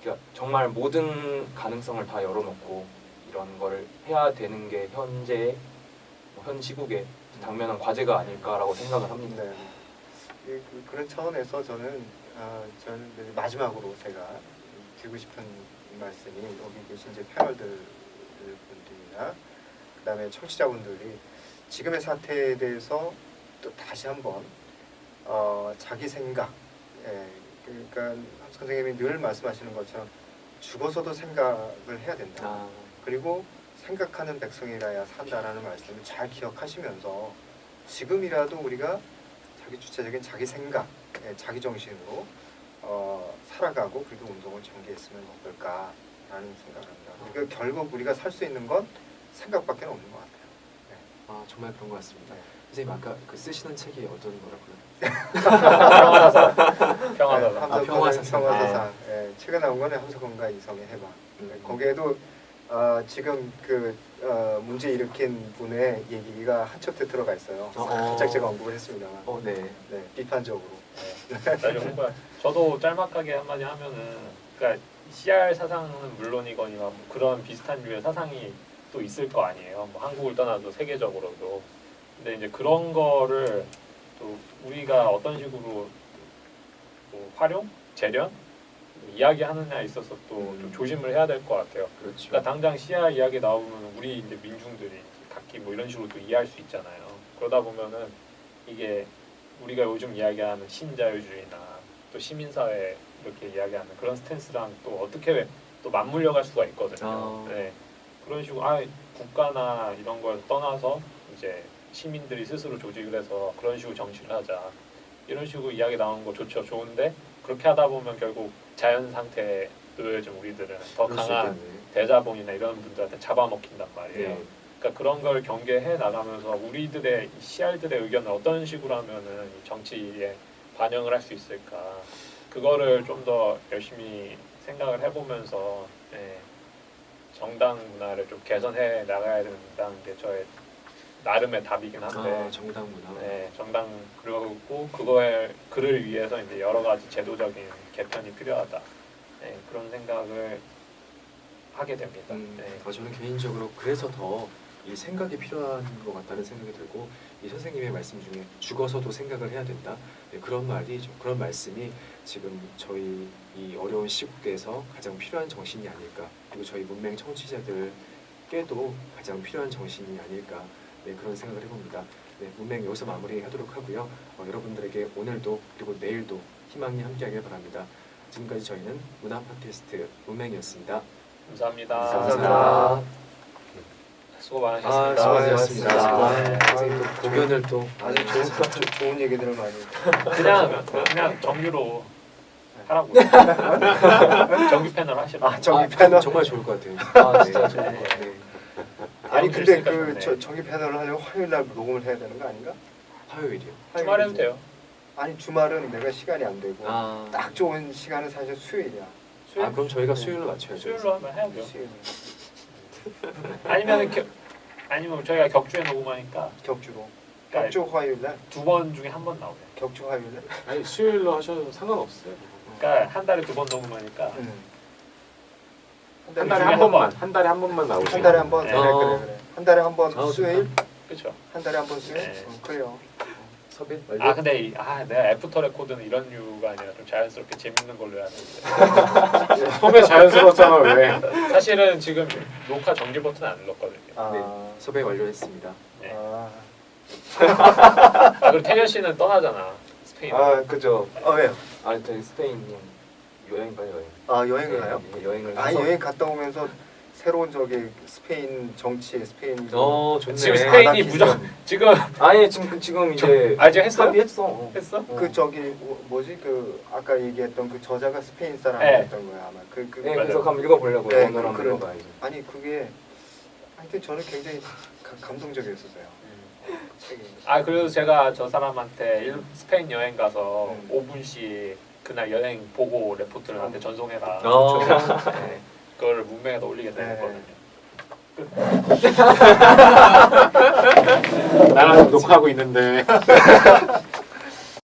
그러니까 정말 모든 가능성을 다 열어놓고 이런 거를 해야 되는 게 현재 현 시국의 당면한 과제가 아닐까라고 생각을 합니다. 네. 그런 차원에서 저는 마지막으로 제가 드리고 싶은 말씀이 여기 계신 이제 패널들 분들이나 그다음에 청취자분들이 지금의 사태에 대해서 또 다시 한번 자기 생각, 그러니까 함석 선생님이 늘 말씀하시는 것처럼 죽어서도 생각을 해야 된다. 그리고 생각하는 백성이라야 산다라는 말씀을 잘 기억하시면서 지금이라도 우리가 자기 주체적인 자기 생각, 자기 정신으로 살아가고 그렇게 운동을 전개했으면 어떨까라는 생각을 합니다. 그러니까 결국 우리가 살 수 있는 건 생각밖에 없는 것 같아요. 정말 그런 것 같습니다. 네. 선생님 아까 그 쓰시는 책이 어떤 거라고요? 평화사상. 평화사상. 최근 나온 거는 함석헌과 이성의 해방. 거기에도 지금 그 문제 일으킨 분의 얘기가 한 챕터 들어가 있어요. 살짝 제가 언급을 했습니다만. 네. 비판적으로. 저도 짤막하게 한마디 하면은, 그러니까 CR 사상은 물론이거니와 뭐 그런 비슷한 류의 사상이 또 있을 거 아니에요. 뭐 한국을 떠나도 세계적으로도. 근데 이제 그런 거를 또 우리가 어떤 식으로 뭐 활용, 재련, 이야기하느냐에 있어서 또 좀 조심을 해야 될 것 같아요. 그렇죠. 그러니까 당장 CR 이야기 나오면 우리 이제 민중들이 각기 뭐 이런 식으로 또 이해할 수 있잖아요. 그러다 보면은 이게 우리가 요즘 이야기하는 신자유주의나 또 시민사회 이렇게 이야기하는 그런 스탠스랑 또 어떻게 또 맞물려 갈 수가 있거든요. 네. 그런 식으로 국가나 이런 걸 떠나서 이제 시민들이 스스로 조직을 해서 그런 식으로 정치를 하자. 이런 식으로 이야기 나오는 거 좋죠. 좋은데 그렇게 하다 보면 결국 자연 상태에 놓여진 우리들은 더 강한 대자본이나 이런 분들한테 잡아먹힌단 말이에요. 네. 그러니까 그런 걸 경계해 나가면서 우리들의 CR들의 의견을 어떤 식으로 하면은 이 정치에 반영을 할 수 있을까? 그거를 좀 더 열심히 생각을 해보면서 정당 문화를 좀 개선해 나가야 된다는 게 저의 나름의 답이긴 한데. 정당 문화. 네, 정당 그리고 그를 위해서 이제 여러 가지 제도적인 개편이 필요하다. 네, 그런 생각을 하게 됩니다. 저는 개인적으로 그래서 더 이 생각이 필요한 것 같다는 생각이 들고 이 선생님의 말씀 중에 죽어서도 생각을 해야 된다. 네, 그런 그런 말씀이 지금 저희 이 어려운 시국에서 가장 필요한 정신이 아닐까. 그리고 저희 문맹 청취자들께도 가장 필요한 정신이 아닐까. 네, 그런 생각을 해봅니다. 네, 문맹 여기서 마무리하도록 하고요. 여러분들에게 오늘도 그리고 내일도 희망이 함께하길 바랍니다. 지금까지 저희는 문화 팟캐스트 문맹이었습니다. 감사합니다. 감사합니다. 수고 많으셨습니다. 수고하셨습니다. 네. 선생님 또 공연을 또 아주 좋은 얘기들을 많이. 그냥 정규로 하라고. 정규 패널 하시라고. 아 정기 패널. 정말 좋을 것 같아요. 아 진짜 좋은 네. 것 같아요. 네. 아니 근데 그 좋네. 정기 패널을 하려면 화요일 날 녹음을 해야 되는 거 아닌가? 화요일이요. 주말 해도 돼요. 아니 주말은 내가 시간이 안 되고 아, 딱 좋은 시간은 사실 수요일이야. 수요일, 그럼 저희가 수요일로 맞춰야죠. 수요일로 하면 해야죠. 수요일. 아니면 저희가 격주에 녹음하니까 격주로. 그러니까 격주 화요일 날. 2번 중에 한 번 나오네. 격주 화요일 날. 아니 수요일로 하셔도 상관없어요. 그러니까 한 달에 2번 녹음하니까 한 달에 중에 한 번만 한 달에 한 번만 나오시면 한 달에 한 번. 네. 그래. 한 달에 한 번 아, 수요일. 그렇죠. 한 달에 한 번 수요일. 네. 그래요. 섭외 완료. 아 근데 내가 애프터 레코드는 이런 류가 아니라 좀 자연스럽게 재밌는 걸로 해야 되는데 섭외 자연스럽잖아 왜? 사실은 지금 녹화 정지 버튼 안 눌렀거든요. 아. 섭외 완료했습니다. 네. 아. 그리고 태현 씨는 떠나잖아 스페인. 그죠. 왜요? 아 저희 스페인 여행 가요 여행. 아 여행을 가요? 네, 여행을 아니 해서 여행 갔다 오면서 새로운 저기 스페인 정치, 스페인 좋네. 지금 스페인이 아나키즘. 무조건 지금 아니 지금 이제 아직 했어? 합의했어. 했어? 그 저기 뭐지 그 아까 얘기했던 그 저자가 스페인 네. 사람이었던 거야 아마 그 네 맞아요. 그래서 한번 읽어보려고 네, 오늘 한번 그런- 읽어봐야죠. 아니 그게 하여튼 저는 굉장히 감동적이었어요. 책이. 아 그래서 제가 저 사람한테 스페인 여행 가서 5분씩 그날 여행 보고 레포트를 나한테 전송해라. 네. 그걸 문맥에다 올리겠다 네. 했거든요. 나랑 녹화하고 있는데